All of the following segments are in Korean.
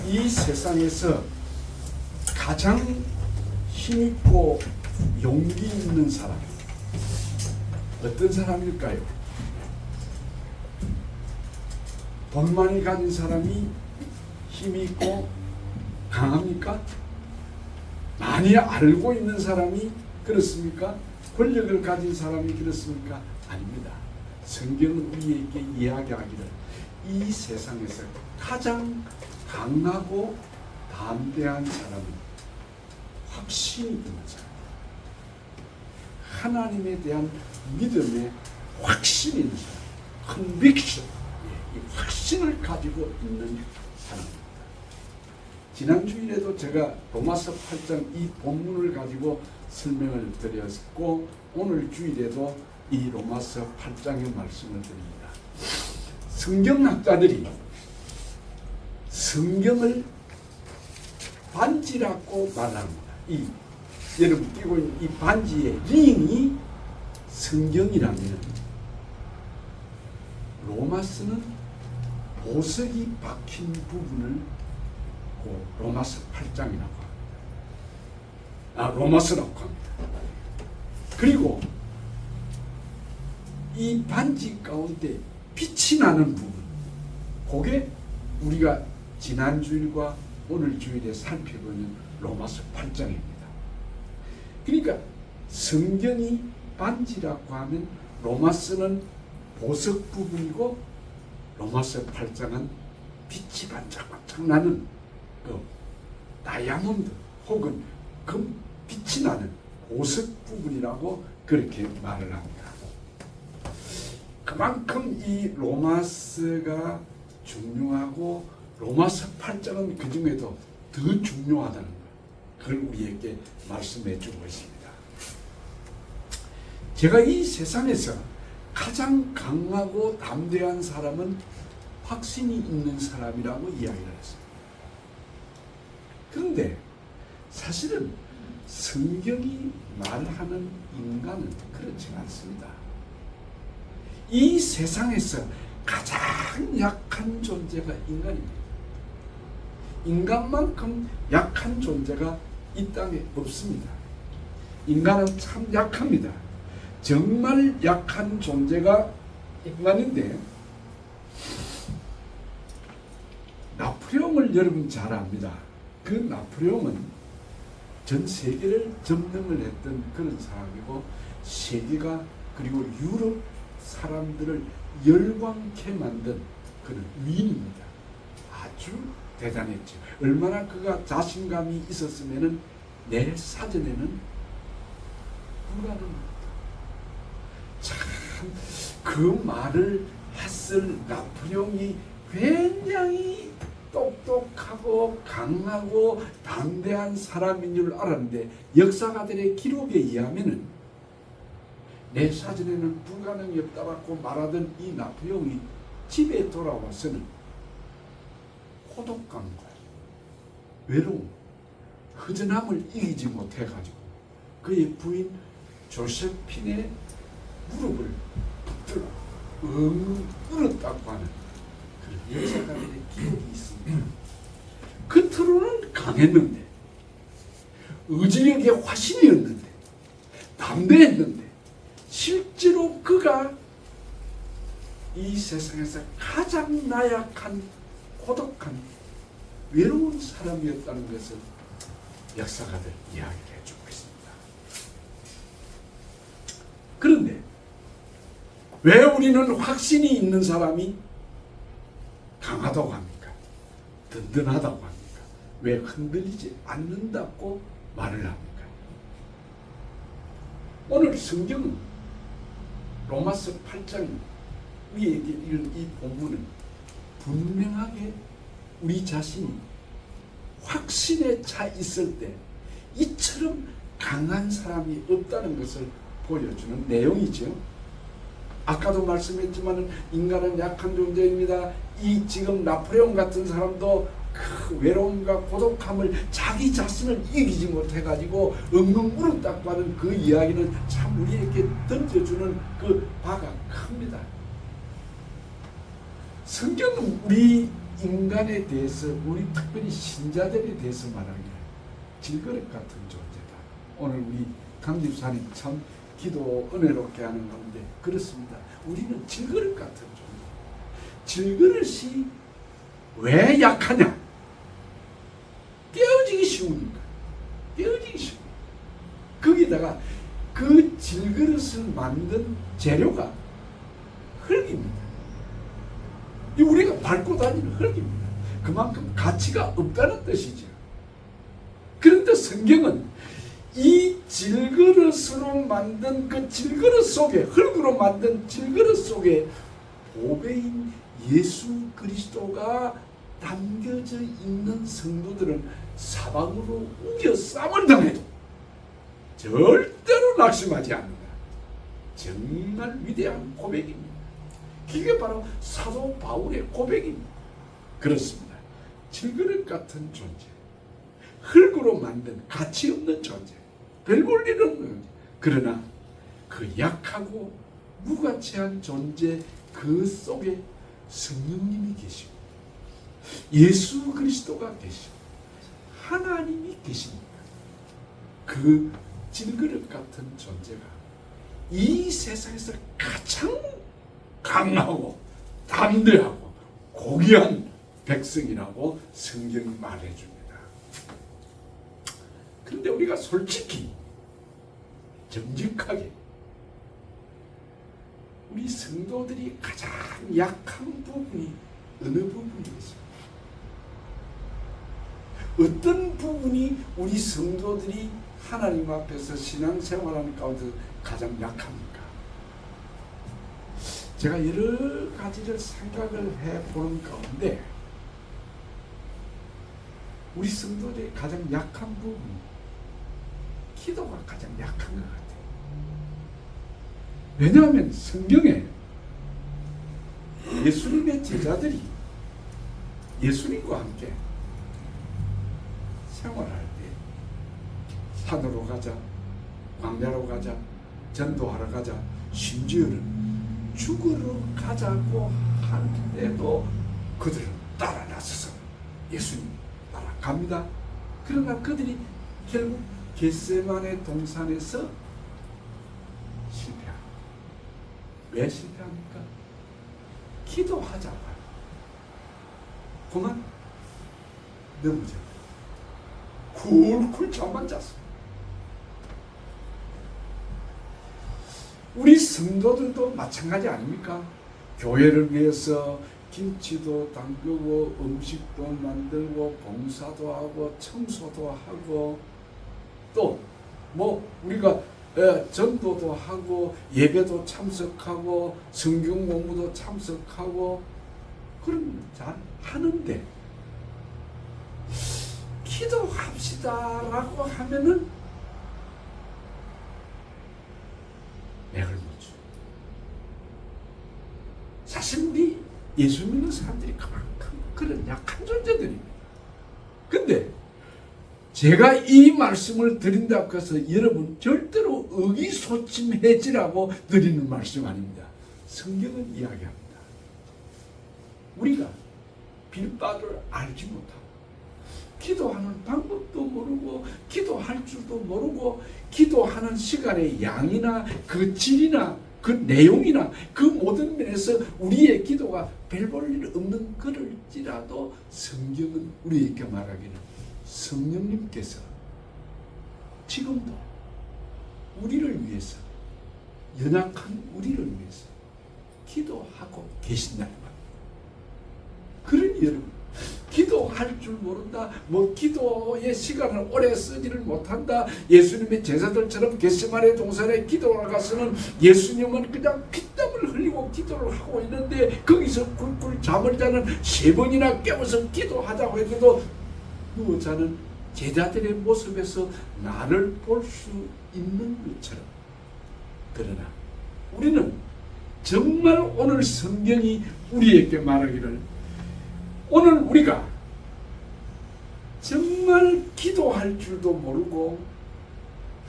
이 세상에서 가장 힘있고 용기 있는 사람 어떤 사람일까요? 돈 많이 가진 사람이 힘이 있고 강합니까? 많이 알고 있는 사람이 그렇습니까? 권력을 가진 사람이 그렇습니까? 아닙니다. 성경은 우리에게 이야기하기를 이 세상에서 가장 강하고 담대한 사람은 확신이 있는 사람, 하나님에 대한 믿음에 확신이 있는 사람, conviction, 이 확신을 가지고 있는 사람입니다. 지난 주일에도 제가 로마서 8장 이 본문을 가지고 설명을 드렸고, 오늘 주일에도 이 로마서 8장의 말씀을 드립니다. 성경학자들이 성경을 반지라고 말합니다. 이 여러분 끼고 있는 이 반지의 링이 성경이라면 로마서는 보석이 박힌 부분을 로마서 8장이라고 합니다. 로마서라고 합니다. 그리고 이 반지 가운데 빛이 나는 부분, 그게 우리가 지난 주일과 오늘 주일에 살펴보는 로마서 8장입니다. 그러니까 성경이 반지라고 하면 로마서는 보석 부분이고 로마서 8장은 빛이 반짝반짝 나는 그 다이아몬드 혹은 금 빛이 나는 보석 부분이라고 그렇게 말을 합니다. 그만큼 이 로마서가 중요하고 로마서 8장은 그 중에도 더 중요하다는 것, 그걸 우리에게 말씀해 주고 있습니다. 제가 이 세상에서 가장 강하고 담대한 사람은 확신이 있는 사람이라고 이야기를 했습니다. 그런데 사실은 성경이 말하는 인간은 그렇지 않습니다. 이 세상에서 가장 약한 존재가 인간입니다. 인간만큼 약한 존재가 이 땅에 없습니다. 인간은 참 약합니다. 정말 약한 존재가 인간인데, 나폴레옹을 여러분 잘 압니다. 그 나폴레옹은 전 세계를 점령을 했던 그런 사람이고, 세계가 그리고 유럽 사람들을 열광케 만든 그런 위인입니다. 아주 대단했죠. 얼마나 그가 자신감이 있었으면은 내 사전에는 불가능합니다. 참 그 말을 했을 나폴레옹이 굉장히 똑똑하고 강하고 담대한 사람인 줄 알았는데, 역사가들의 기록에 의하면은 내 사전에는 불가능이 없다고 말하던 이 나폴레옹이 집에 돌아와서는 고독감과 외로움, 허전함을 이기지 못해가지고 그의 부인 조세핀의 무릎을 붙들어 꿇었다고 하는 그런 역사가들의 기록이 있습니다. 겉으로는 강했는데, 의지력의 화신이었는데, 담대했는데, 실제로 그가 이 세상에서 가장 나약한 고독한 외로운 사람이었다는 것을 역사가들 이야기를 해주고 있습니다. 그런데 왜 우리는 확신이 있는 사람이 강하다고 합니까? 든든하다고 합니까? 왜 흔들리지 않는다고 말을 합니까? 오늘 성경은 로마서 8장 위에 읽은 이 본문은 분명하게 우리 자신이 확신에 차 있을 때 이처럼 강한 사람이 없다는 것을 보여주는 내용이죠. 아까도 말씀했지만 인간은 약한 존재입니다. 이 지금 나폴레옹 같은 사람도 그 외로움과 고독함을 자기 자신을 이기지 못해가지고 엉엉 울었다고 하는 그 이야기는 참 우리에게 던져주는 그 바가 큽니다. 성경은 우리 인간에 대해서 우리 특별히 신자들에 대해서 말하기를 질그릇 같은 존재다. 오늘 우리 강집사님 참 기도 은혜롭게 하는 가운데 그렇습니다. 우리는 질그릇 같은 존재. 질그릇이 왜 약하냐? 깨어지기 쉬우니까. 깨어지기 쉬워. 거기다가 그 질그릇을 만든 재료가 흙입니다. 우리가 밟고 다니는 흙입니다. 그만큼 가치가 없다는 뜻이죠. 그런데 성경은 이 질그릇으로 만든 그 질그릇 속에, 흙으로 만든 질그릇 속에 보배인 예수 그리스도가 담겨져 있는 성도들은 사방으로 우겨 쌈을 당해도 절대로 낙심하지 않는다. 정말 위대한 고백입니다. 그게 바로 사도 바울의 고백입니다. 그렇습니다. 질그릇 같은 존재, 흙으로 만든 가치 없는 존재, 별 볼 일 없는 존재. 그러나 그 약하고 무가치한 존재 그 속에 성령님이 계시고 예수 그리스도가 계시고 하나님이 계십니다. 그 질그릇 같은 존재가 이 세상에서 가장 강하고 담대하고 고귀한 백성이라고 성경이 말해줍니다. 그런데 우리가 솔직히 정직하게 우리 성도들이 가장 약한 부분이 어느 부분이겠습니까? 어떤 부분이 우리 성도들이 하나님 앞에서 신앙생활하는 가운데 가장 약합니까? 제가 여러 가지를 생각을 해보는 가운데 우리 성도들의 가장 약한 부분, 기도가 가장 약한 것 같아요. 왜냐하면 성경에 예수님의 제자들이 예수님과 함께 생활할 때 산으로 가자, 광야로 가자, 전도하러 가자, 심지어는 죽으러 가자고 할 때도 그들은 따라 나서서 예수님 따라갑니다. 그러나 그들이 결국 겟세마네 동산에서 실패합니다. 왜 실패합니까? 기도하자고 그만 넘어져 쿨쿨 잠만 잤습니다. 우리 성도들도 마찬가지 아닙니까? 교회를 위해서 김치도 담그고 음식도 만들고 봉사도 하고 청소도 하고 또 뭐 우리가 전도도 하고 예배도 참석하고 성경 공부도 참석하고 그런 잘 하는데 기도합시다라고 하면은 맥을 못 줘. 사실 우리 예수 믿는 사람들이 그만큼 그런 약한 존재들입니다. 근데 제가 이 말씀을 드린다고 해서 여러분 절대로 의기소침해지라고 드리는 말씀 아닙니다. 성경은 이야기합니다. 우리가 빌바를 알지 못하고 기도하는 방법도 모르고 기도할 줄도 모르고 기도하는 시간의 양이나 그 질이나 그 내용이나 그 모든 면에서 우리의 기도가 별 볼 일 없는 그럴지라도 성경은 우리에게 말하기를 성령님께서 지금도 우리를 위해서 연약한 우리를 위해서 기도하고 계신다는 겁니다. 그러니 여러분 기도할 줄 모른다, 뭐 기도의 시간을 오래 쓰지를 못한다, 예수님의 제자들처럼 겟세마네 동산에 기도하러 가서는 예수님은 그냥 피땀을 흘리고 기도를 하고 있는데 거기서 꿀꿀 잠을 자는 3번이나 깨워서 기도하자고 해도 누워 자는 제자들의 모습에서 나를 볼 수 있는 것처럼, 그러나 우리는 정말 오늘 성경이 우리에게 말하기를 오늘 우리가 정말 기도할 줄도 모르고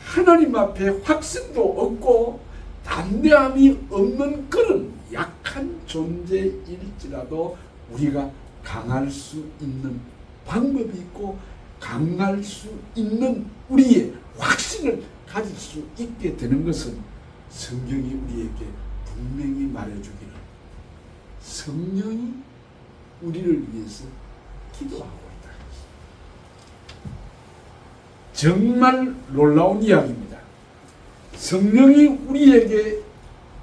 하나님 앞에 확신도 없고 담대함이 없는 그런 약한 존재일지라도 우리가 강할 수 있는 방법이 있고 강할 수 있는 우리의 확신을 가질 수 있게 되는 것은 성경이 우리에게 분명히 말해주기를 성령이 우리를 위해서 기도하고 있다. 정말 놀라운 이야기입니다. 성령이 우리에게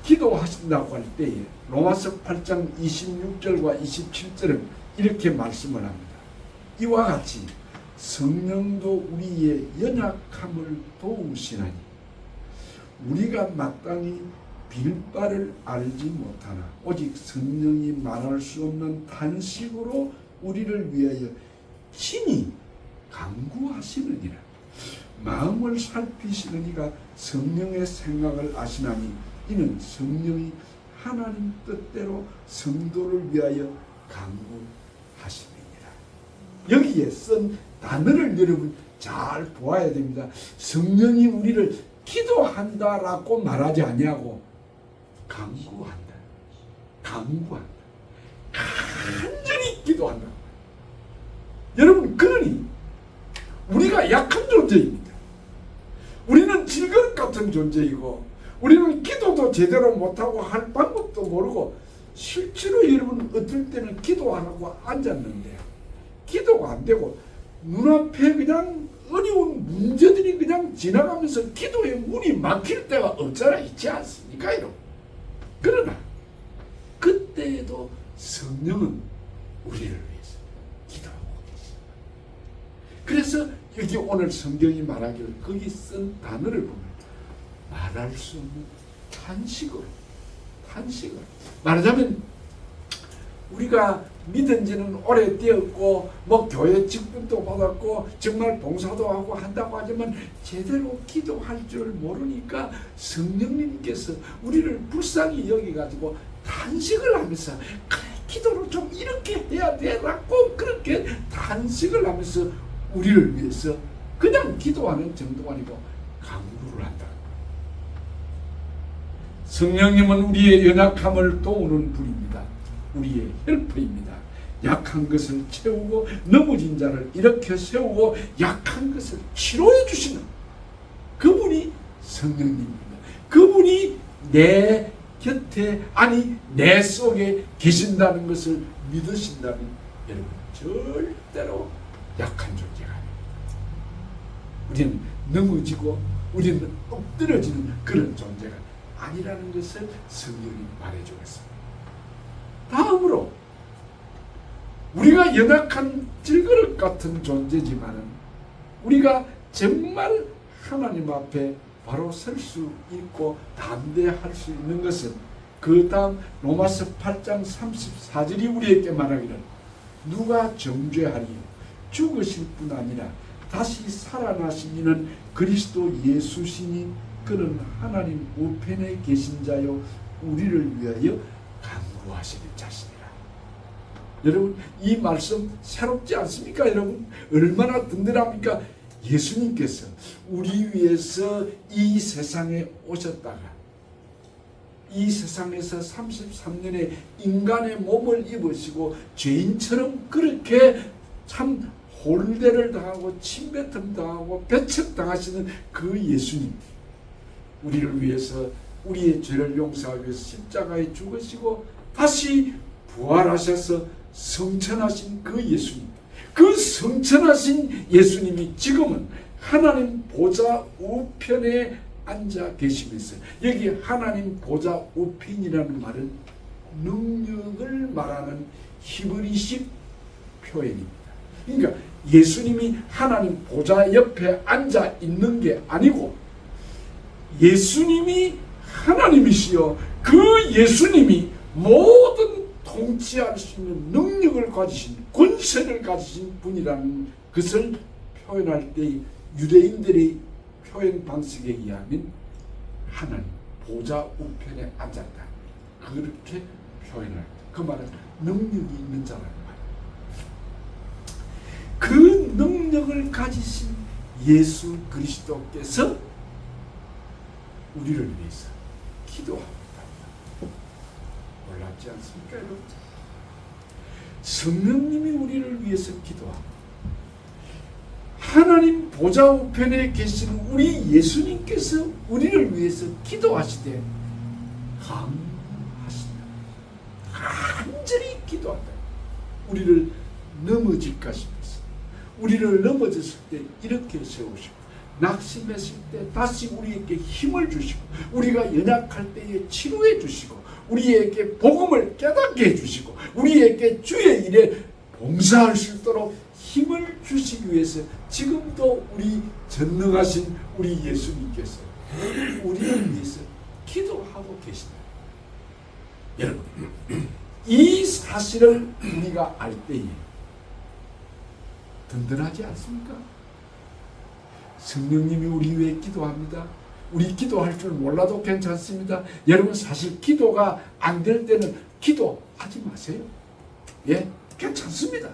기도하신다고 할 때에 로마서 8장 26절과 27절은 이렇게 말씀을 합니다. 이와 같이 성령도 우리의 연약함을 도우시나니 우리가 마땅히 빌 바를 알지 못하나 오직 성령이 말할 수 없는 탄식으로 우리를 위하여 친히 간구하시느니라. 마음을 살피시는 이가 성령의 생각을 아시나니 이는 성령이 하나님 뜻대로 성도를 위하여 간구하심이니라. 여기에 쓴 단어를 여러분 잘 보아야 됩니다. 성령이 우리를 기도한다라고 말하지 아니하고 간구한다. 간구한다. 간절히 기도한다. 여러분, 그러니 우리가 약한 존재입니다. 우리는 질그릇 같은 존재이고 우리는 기도도 제대로 못하고 할 방법도 모르고 실제로 여러분 어떨 때는 기도하라고 앉았는데 기도가 안 되고 눈앞에 그냥 어려운 문제들이 그냥 지나가면서 기도에 문이 막힐 때가 없잖아 있지 않습니까 여러분? 그러나 그때에도 성령은 우리를 위해서 기도하고 계십니다. 그래서 여기 오늘 성경이 말하기를 거기 쓴 단어를 보면 말할 수 없는 탄식을 말하자면 우리가 믿은 지는 오래되었고 뭐 교회 직분도 받았고 정말 봉사도 하고 한다고 하지만 제대로 기도할 줄 모르니까 성령님께서 우리를 불쌍히 여기가지고 탄식을 하면서 그래 기도를 좀 이렇게 해야 되라고 그렇게 탄식을 하면서 우리를 위해서 그냥 기도하는 정도가 아니고 간구를 한다. 성령님은 우리의 연약함을 도우는 분입니다. 우리의 헬퍼입니다. 약한 것을 채우고 넘어진 자를 일으켜 세우고 약한 것을 치료해 주시는 그분이 성령님입니다. 그분이 내 곁에 아니 내 속에 계신다는 것을 믿으신다면 여러분 절대로 약한 존재가 아닙니다. 우리는 넘어지고 우리는 엎드려지는 그런 존재가 아니라는 것을 성경이 말해주고 있습니다. 다음으로 우리가 연약한 질그릇 같은 존재지만 우리가 정말 하나님 앞에 바로 설 수 있고 담대할 수 있는 것은 그 다음 로마서 8장 34절이 우리에게 말하기를 누가 정죄하리요 죽으실 뿐 아니라 다시 살아나신 이는 그리스도 예수시니 그는 하나님 우편에 계신 자요 우리를 위하여 간구하시는 자시니라. 여러분 이 말씀 새롭지 않습니까? 여러분 얼마나 든든합니까? 예수님께서 우리 위해서 이 세상에 오셨다가 이 세상에서 33년의 인간의 몸을 입으시고 죄인처럼 그렇게 참 홀대를 당하고 침뱉음 당하고 배척당하시는 그 예수님 우리를 위해서 우리의 죄를 용서하기 위해서 십자가에 죽으시고 다시 부활하셔서 성천하신 그 예수님 그 성천하신 예수님이 지금은 하나님 보좌 우편에 앉아 계시면서 여기 하나님 보좌 우편이라는 말은 능력을 말하는 히브리식 표현입니다. 그러니까 예수님이 하나님 보좌 옆에 앉아 있는 게 아니고 예수님이 하나님이시여 그 예수님이 모든 통치할 수 있는 능력을 가지신 권세를 가지신 분이라는 것을 표현할 때 유대인들의 표현 방식에 의하면 하나님 보좌 우편에 앉았다 그렇게 표현할 때 그 말은 능력이 있는 자라는 말이에요. 그 능력을 가지신 예수 그리스도께서 우리를 위해서 기도하고 있답니다. 놀랍지 않습니까 여러분? 성령님이 우리를 위해서 기도하고 하나님 보좌 우편에 계신 우리 예수님께서 우리를 위해서 기도하시되 강하신다. 간절히 기도한다. 우리를 넘어질까 싶어서 우리를 넘어졌을 때 이렇게 세우시고 낙심했을 때 다시 우리에게 힘을 주시고 우리가 연약할 때에 치료해 주시고 우리에게 복음을 깨닫게 해주시고 우리에게 주의 일에 봉사할 수 있도록 힘을 주시기 위해서 지금도 우리 전능하신 우리 예수님께서 우리를 위해서 기도하고 계신다. 여러분, 이 사실을 우리가 알 때에 든든하지 않습니까? 성령님이 우리 위해 기도합니다. 우리 기도할 줄 몰라도 괜찮습니다. 여러분, 사실 기도가 안 될 때는 기도하지 마세요. 예, 괜찮습니다.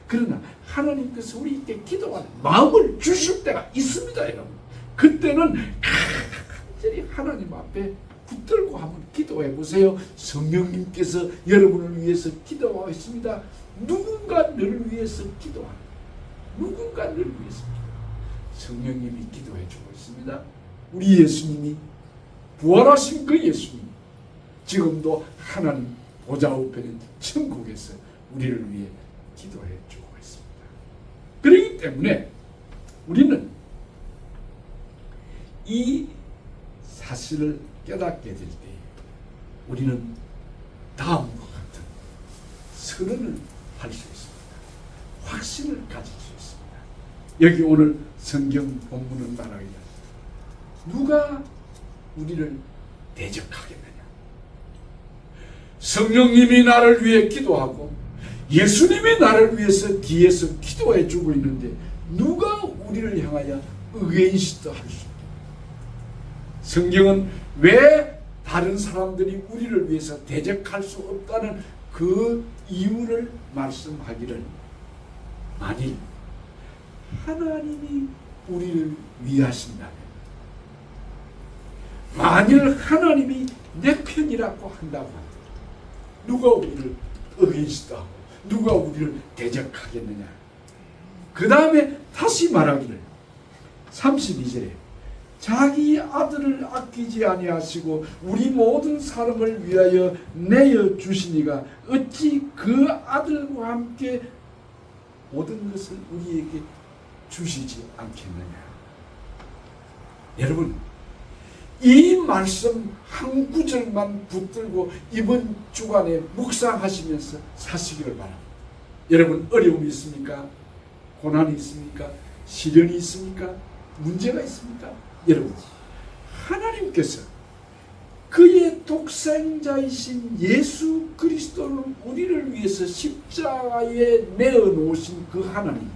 그러나 하나님께서 우리에게 기도하는 마음을 주실 때가 있습니다, 여러분. 그때는 간절히 하나님 앞에 붙들고 한번 기도해 보세요. 성령님께서 여러분을 위해서 기도하고 있습니다. 누군가 너를 위해서 기도하는, 누군가 너를 위해서 성령님이 기도해 주고 있습니다. 우리 예수님이, 부활하신 그 예수님, 지금도 하나님 보좌 우편인 천국에서 우리를 위해 기도해 주고 있습니다. 그렇기 때문에 우리는 이 사실을 깨닫게 될 때 우리는 다음과 같은 선언을 할 수 있습니다. 확신을 가질 수 있습니다. 여기 오늘 성경 본문은 말하기를 누가 우리를 대적하겠느냐. 성령님이 나를 위해 기도하고 예수님이 나를 위해서 뒤에서 기도해 주고 있는데 누가 우리를 향하여 의인시다 할 수 있다. 성경은 왜 다른 사람들이 우리를 위해서 대적할 수 없다는 그 이유를 말씀하기를, 만일 하나님이 우리를 위하신다면, 만일 하나님이 내 편이라고 한다고 하면 누가 우리를 의인시다 하고 누가 우리를 대적하겠느냐. 그 다음에 다시 말하기를 32절에 자기 아들을 아끼지 아니하시고 우리 모든 사람을 위하여 내어 주시니가 어찌 그 아들과 함께 모든 것을 우리에게 주시지 않겠느냐. 여러분, 이 말씀 한 구절만 붙들고 이번 주간에 묵상하시면서 사시기를 바랍니다. 여러분, 어려움이 있습니까? 고난이 있습니까? 시련이 있습니까? 문제가 있습니까? 여러분, 하나님께서 그의 독생자이신 예수 그리스도를 우리를 위해서 십자가에 내어놓으신 그 하나님,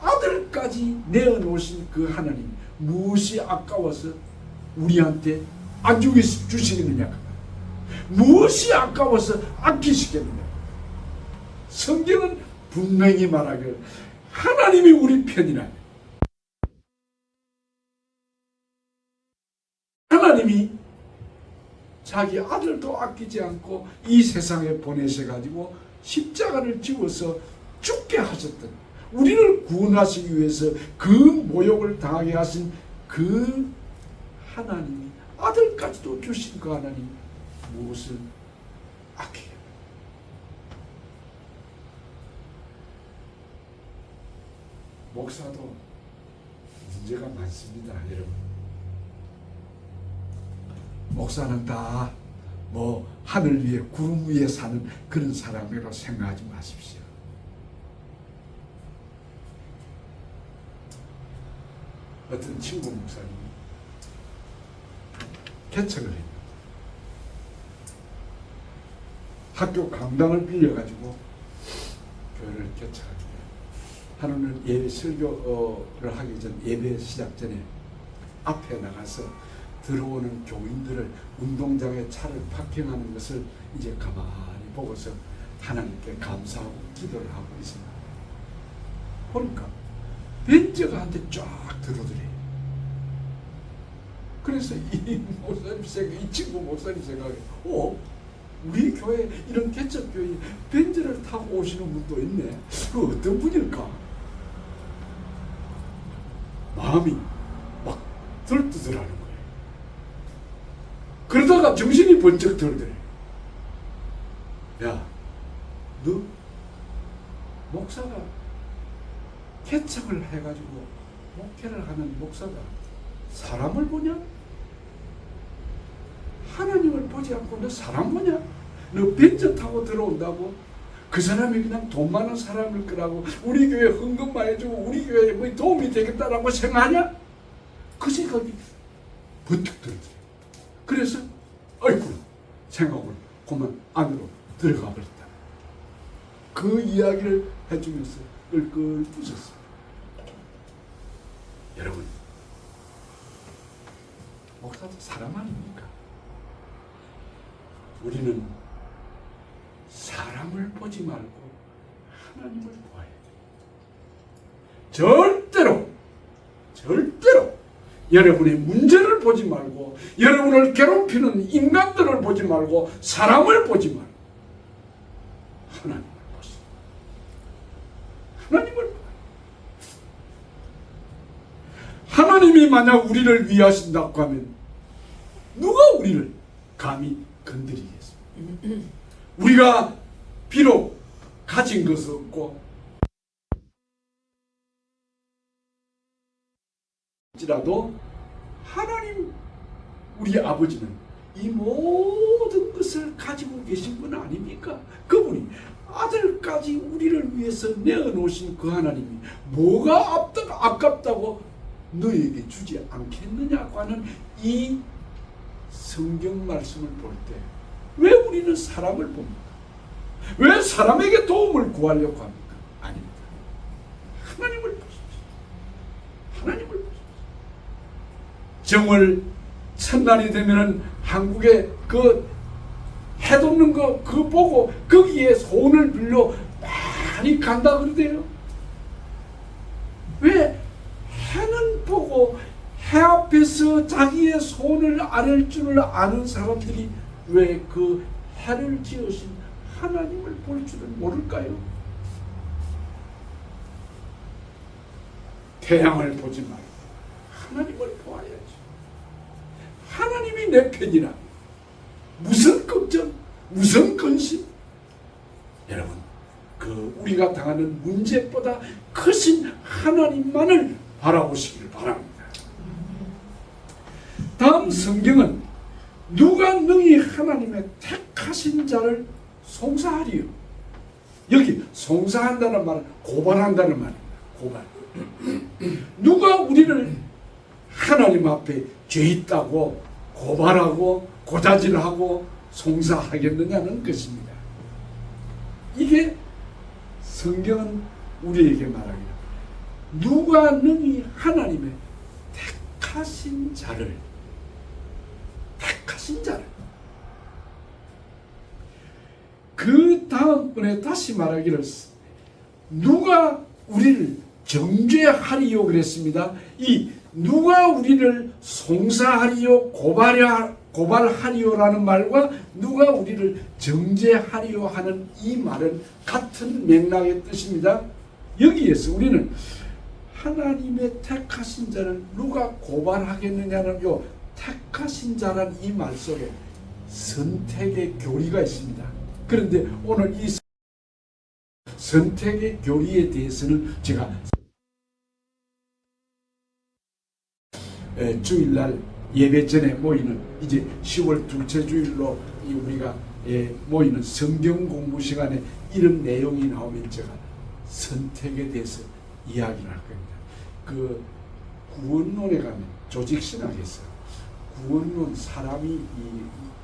아들까지 내어놓으신 그 하나님, 무엇이 아까워서 우리한테 안 주시겠느냐? 무엇이 아까워서 아끼시겠느냐? 성경은 분명히 말하기를 하나님이 우리 편이라면, 하나님이 자기 아들도 아끼지 않고 이 세상에 보내셔가지고 십자가를 지워서 죽게 하셨던, 우리를 구원하시기 위해서 그 모욕을 당하게 하신 그 하나님이 아들까지도 주신 그 하나님, 무엇을 아끼게? 목사도 문제가 많습니다, 여러분. 목사는 다 뭐 하늘 위에 구름 위에 사는 그런 사람이라고 생각하지 마십시오. 어떤 친구 목사님이 개척을 했는데 학교 강당을 빌려가지고 교회를 개척하게 돼요. 하루는 예배 설교를 하기 전, 예배 시작 전에 앞에 나가서 들어오는 교인들을 운동장에 차를 파킹하는 것을 이제 가만히 보고서 하나님께 감사하고 기도를 하고 있습니다. 보니까 벤츠가 한테 쫙 들어오더래요. 그래서 이 목사님 생각, 이 친구 목사님 생각에 우리 교회 이런 개척교회에 벤츠를 타고 오시는 분도 있네. 그 어떤 분일까? 마음이 막 들뜨더라는 거예요. 그러다가 정신이 번쩍 들더래. 야, 너 목사가 개척을 해가지고 목회를 하는 목사가 사람을 보냐? 하나님을 보지 않고 너 사람 보냐? 너 벤츠 타고 들어온다고? 그 사람이 그냥 돈 많은 사람일 거라고, 우리 교회 헌금만 해주고 우리 교회에 뭐 도움이 되겠다라고 생각하냐? 그 생각이 번뜩 들었어요. 그래서 아이고 생각을 그만 안으로 들어가 버렸다. 그 이야기를 해주면서 끌끌 웃었어요. 여러분, 목사도 사람 아닙니까? 우리는 사람을 보지 말고 하나님을 보아야 돼요. 절대로 여러분의 문제를 보지 말고, 여러분을 괴롭히는 인간들을 보지 말고, 사람을 보지 말고 하나님을 보세요. 하나님을 보아요. 하나님이 만약 우리를 위하신다고 하면 누가 우리를 감히 건드리겠습니까? 우리가 비록 가진 것은 없고 지라도 하나님, 우리 아버지는 이 모든 것을 가지고 계신 분 아닙니까? 그분이 아들까지 우리를 위해서 내어놓으신 그 하나님이 뭐가 아깝다고 너에게 주지 않겠느냐고 하는 이 성경 말씀을 볼 때 왜 우리는 사람을 봅니까? 왜 사람에게 도움을 구하려고 합니까? 아닙니다. 하나님을 보십시오. 하나님을 보십시오. 정월 첫날이 되면은 한국에 그 해돋는 거 그거 보고 거기에 소원을 빌려 많이 간다 그러대요. 왜? 해는 보고 해 앞에서 자기의 소원을 아랠 줄을 아는 사람들이 왜 그 해를 지으신 하나님을 볼 줄은 모를까요? 태양을 보지 말고 하나님을 보아야지. 하나님이 내 편이라 무슨 걱정, 무슨 근심? 여러분, 그 우리가 당하는 문제보다 크신 하나님만을 바라보시기를 바랍니다. 다음 성경은 누가 능히 하나님의 택하신 자를 송사하리요. 여기 송사한다는 말은 고발한다는 말입니다. 고발. 누가 우리를 하나님 앞에 죄 있다고 고발하고 고자질하고 송사하겠느냐는 것입니다. 이게 성경은 우리에게 말하기를 누가 능히 하나님의 택하신 자를 그 다음번에 다시 말하기를 누가 우리를 정죄하리요 그랬습니다. 이 누가 우리를 송사하리요 고발하리요라는 말과 누가 우리를 정죄하리요 하는 이 말은 같은 맥락의 뜻입니다. 여기에서 우리는 하나님의 택하신 자를 누가 고발하겠느냐는 요 택하신 자란 이 말 속에 선택의 교리가 있습니다. 그런데 오늘 이 선택의 교리에 대해서는 제가 주일날 예배 전에 모이는 이제 10월 둘째 주일로 우리가 모이는 성경 공부 시간에 이런 내용이 나오면 제가 선택에 대해서 이야기를 할 겁니다. 그 구원론에 가면 조직신학에서 구원론, 사람이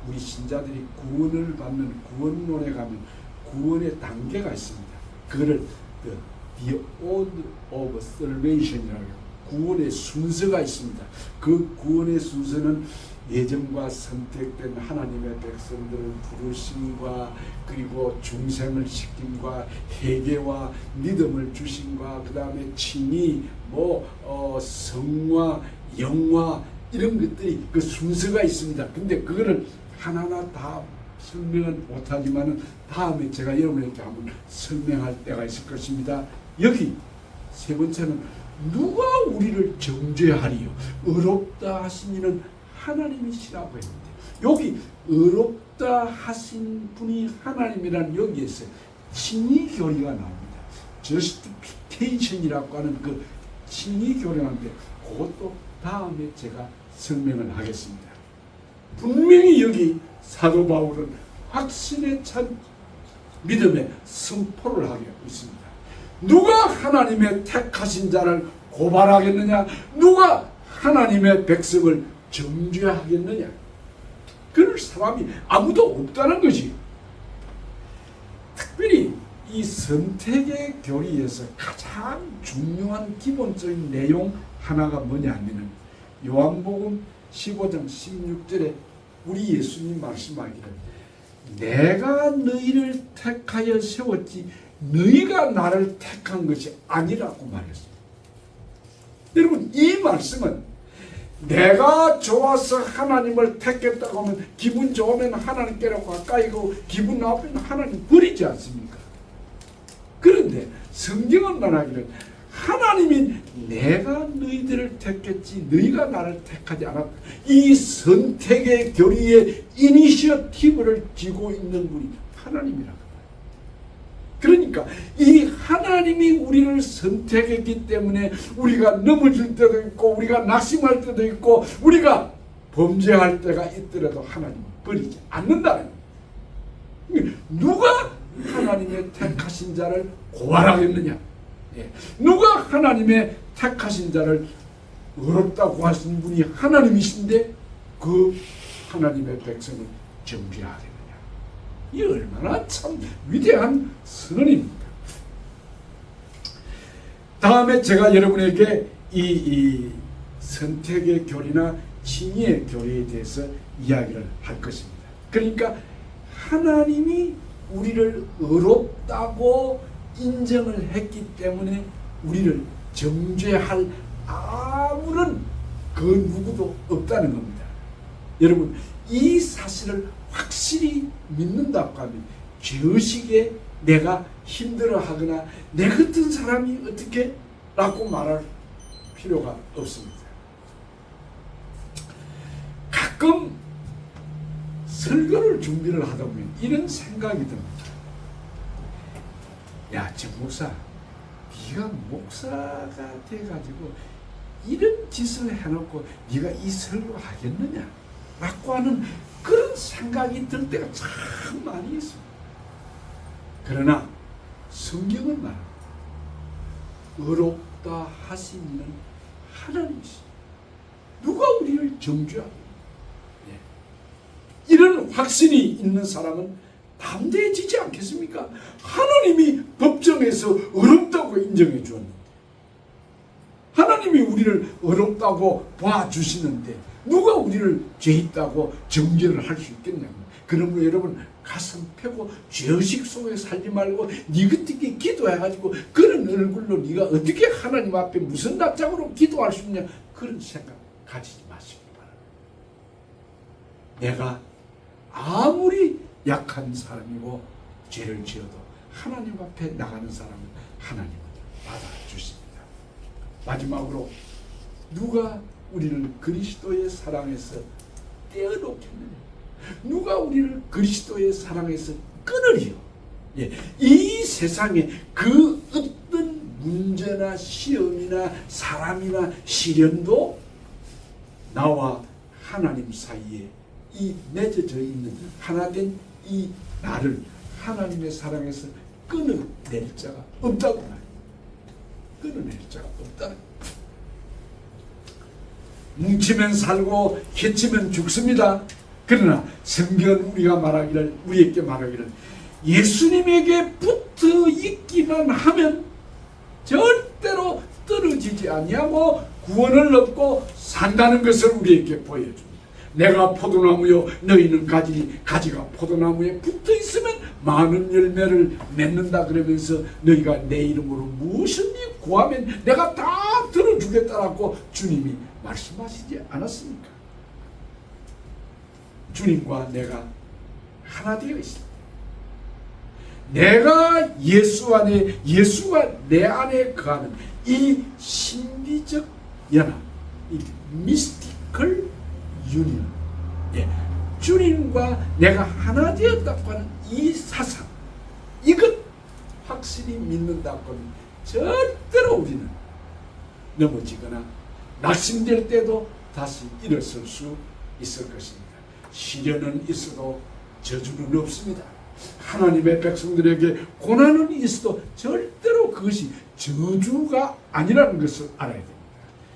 우리 신자들이 구원을 받는 구원론에 가면 구원의 단계가 있습니다. 그거를 The Order of Salvation이라고 해요. 구원의 순서가 있습니다. 그 구원의 순서는 예정과 선택된 하나님의 백성들을 부르심과 그리고 중생을 시킴과 회개와 믿음을 주심과 그 다음에 칭의, 성화, 영화 이런 것들이 그 순서가 있습니다. 근데 그거를 하나하나 다 설명은 못하지만 다음에 제가 여러분에게 한번 설명할 때가 있을 것입니다. 여기 세 번째는 누가 우리를 정죄하리요? 의롭다 하신 이는 하나님이시라고 했는데, 여기 의롭다 하신 분이 하나님이라는 여기에서 칭의교리가 나옵니다. justification이라고 하는 그 칭의교리인데, 그것도 다음에 제가 설명을 하겠습니다. 분명히 여기 사도 바울은 확신에 찬 믿음의 선포를 하고 있습니다. 누가 하나님의 택하신 자를 고발하겠느냐? 누가 하나님의 백성을 정죄하겠느냐? 그럴 사람이 아무도 없다는 것이, 특별히 이 선택의 교리에서 가장 중요한 기본적인 내용 하나가 뭐냐면은 요한복음 15장 16절에 우리 예수님 말씀하기를 내가 너희를 택하여 세웠지 너희가 나를 택한 것이 아니라고 말했습니다. 여러분, 이 말씀은 내가 좋아서 하나님을 택했다고 하면 기분 좋으면 하나님께로 가까이 가고 기분 나쁘면 하나님 버리지 않습니까? 그런데 성경은 말하기를 하나님이 내가 너희들을 택했지 너희가 나를 택하지 않았다. 이 선택의 교리의 이니셔티브를 쥐고 있는 분이 하나님이라고. 그러니까 이 하나님이 우리를 선택했기 때문에 우리가 넘어질 때도 있고 우리가 낙심할 때도 있고 우리가 범죄할 때가 있더라도 하나님은 버리지 않는다는 거예요. 누가 하나님의 택하신 자를 고발하겠느냐? 누가 하나님의 택하신 자를 의롭다고 하신 분이 하나님이신데 그 하나님의 백성을 정죄하겠느냐? 이 얼마나 참 위대한 선언입니까? 다음에 제가 여러분에게 이 선택의 교리나 칭의의 교리에 대해서 이야기를 할 것입니다. 그러니까 하나님이 우리를 의롭다고 인정을 했기 때문에 우리를 정죄할 아무런 그 누구도 없다는 겁니다. 여러분, 이 사실을 확실히 믿는다고 하면 죄의식에 내가 힘들어하거나 내 같은 사람이 어떻게 라고 말할 필요가 없습니다. 가끔 설교를 준비를 하다 보면 이런 생각이 듭니다. 야, 정 목사, 네가 목사가 돼가지고 이런 짓을 해놓고 네가 이 설교 하겠느냐? 라고 하는 그런 생각이 들 때가 참 많이 있습니다. 그러나 성경은 말합니다. 의롭다 하시는 하나님이십니다. 누가 우리를 정죄하고 이런 확신이 있는 사람은 담대해지지 않겠습니까? 하나님이 법정에서 의롭다고 인정해 주었는데, 하나님이 우리를 의롭다고 봐주시는데 누가 우리를 죄 있다고 정죄를 할 수 있겠냐고. 그러므로 여러분, 가슴 펴고 죄의식 속에 살지 말고 네 어떻게 기도해가지고 그런 얼굴로 네가 어떻게 하나님 앞에 무슨 납작으로 기도할 수 있냐, 그런 생각 가지지 마시기 바랍니다. 내가 아무리 약한 사람이고 죄를 지어도 하나님 앞에 나가는 사람은 하나님은 받아주십니다. 마지막으로 누가 우리를 그리스도의 사랑에서 떼어놓겠느냐? 누가 우리를 그리스도의 사랑에서 끊으리요? 이 세상에 그 어떤 문제나 시험이나 사람이나 시련도 나와 하나님 사이에 이 맺어져 있는 하나된 이 나를 하나님의 사랑에서 끊어낼 자가 없다고 말해요. 끊어낼 자가 없다는 거예요. 뭉치면 살고 해치면 죽습니다. 그러나 성경은 우리에게 말하기를 예수님에게 붙어 있기만 하면 절대로 떨어지지 아니하고 구원을 얻고 산다는 것을 우리에게 보여줍니다. 내가 포도나무요 너희는 가지가 포도나무에 붙어 있으면 많은 열매를 맺는다 그러면서 너희가 내 이름으로 무엇이든지 구하면 내가 다 들어주겠다라고 주님이 말씀하시지 않았습니까? 주님과 내가 하나 되어 있습니다. 내가 예수 안에, 예수가 내 안에 거하는 이 신비적 연합, 이 미스티컬 유니언, 주님과 내가 하나 되었다고 하는 이 사상, 이것 확실히 믿는다고는 절대로 우리는 넘어지거나 낙심될 때도 다시 일어설 수 있을 것입니다. 시련은 있어도 저주는 없습니다. 하나님의 백성들에게 고난은 있어도 절대로 그것이 저주가 아니라는 것을 알아야 됩니다.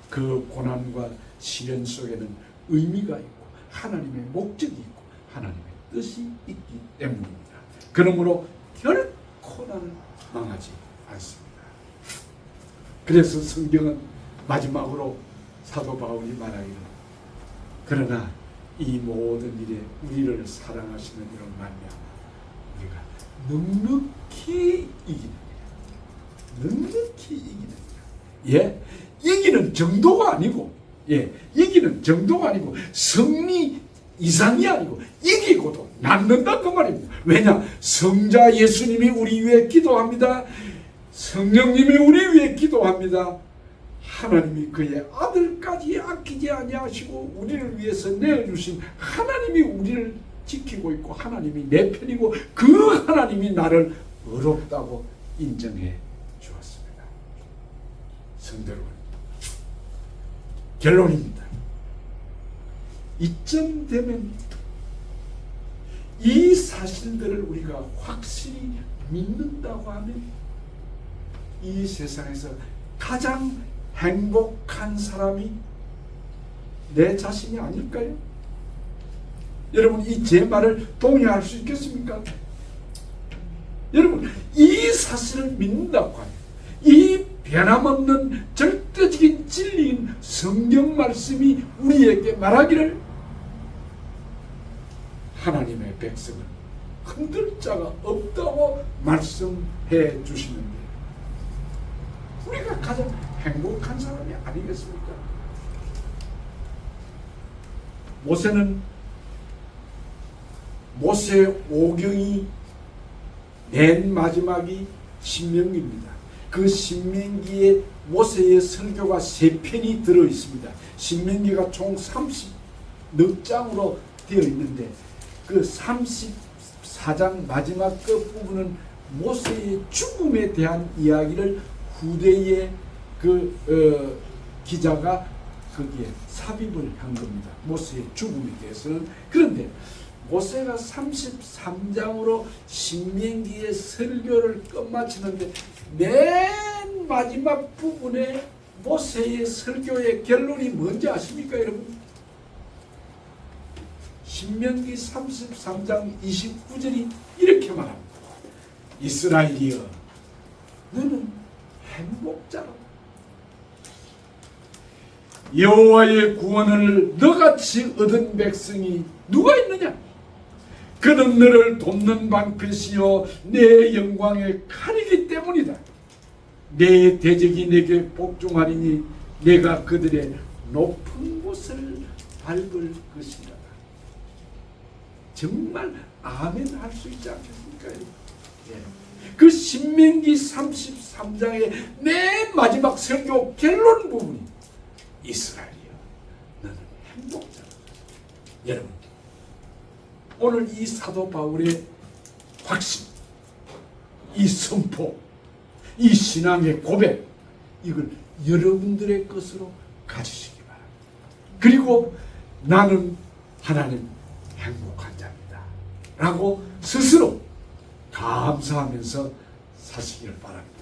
그 고난과 시련 속에는 의미가 있고 하나님의 목적이 있고 하나님의 뜻이 있기 때문입니다. 그러므로 결코 나는 망하지 않습니다. 그래서 성경은 마지막으로 사도 바울이 말하기를, 그러나 이 모든 일에 우리를 사랑하시는 이런 말미암아 우리가 넉넉히 이기느니라. 넉넉히 이기느니라. 이기는 정도가 아니고, 이기는 정도가 아니고 승리 이상이 아니고 이기고도 남는다 그 말입니다. 왜냐? 성자 예수님이 우리 위해 기도합니다. 성령님이 우리 위해 기도합니다. 하나님이 그의 아들까지 아끼지 아니하시고 우리를 위해서 내어주신 하나님이 우리를 지키고 있고 하나님이 내 편이고 그 하나님이 나를 의롭다고 인정해 주었습니다. 성도 여러분, 결론입니다. 이쯤 되면 이 사실들을 우리가 확실히 믿는다고 하면 이 세상에서 가장 행복한 사람이 내 자신이 아닐까요? 여러분, 이 제 말을 동의할 수 있겠습니까? 여러분, 이 사실을 믿는다고 하면 이 변함없는 절대적인 진리인 성경 말씀이 우리에게 말하기를 하나님의 백성은 흔들 자가 없다고 말씀해 주시는데 우리가 가장 행복한 사람이 아니겠습니까? 모세는 모세 오경이 맨 마지막이 신명기입니다. 그 신명기에 모세의 설교가 3편이 들어있습니다. 신명기가 총 30넉장으로 되어 있는데 그 34장 마지막 끝부분은 모세의 죽음에 대한 이야기를 후대의 기자가 거기에 삽입을 한 겁니다. 모세의 죽음에 대해서는. 그런데 모세가 33장으로 신명기의 설교를 끝마치는데 맨 마지막 부분에 모세의 설교의 결론이 뭔지 아십니까, 여러분? 신명기 33장 29절이 이렇게 말합니다. 이스라엘이여, 너는 행복자라. 여호와의 구원을 너같이 얻은 백성이 누가 있느냐? 그는 너를 돕는 방패시요 내 영광의 칼이기 때문이다. 내 대적이 내게 복종하리니 내가 그들의 높은 곳을 밟을 것이다. 정말 아멘 할 수 있지 않겠습니까? 그 신명기 33장의 맨 마지막 설교 결론 부분이 이스라엘이여, 너는 행복자다. 여러분, 오늘 이 사도 바울의 확신, 이 선포, 이 신앙의 고백, 이걸 여러분들의 것으로 가지시기 바랍니다. 그리고 나는 하나님 행복한 자입니다 라고 스스로 감사하면서 사시기를 바랍니다.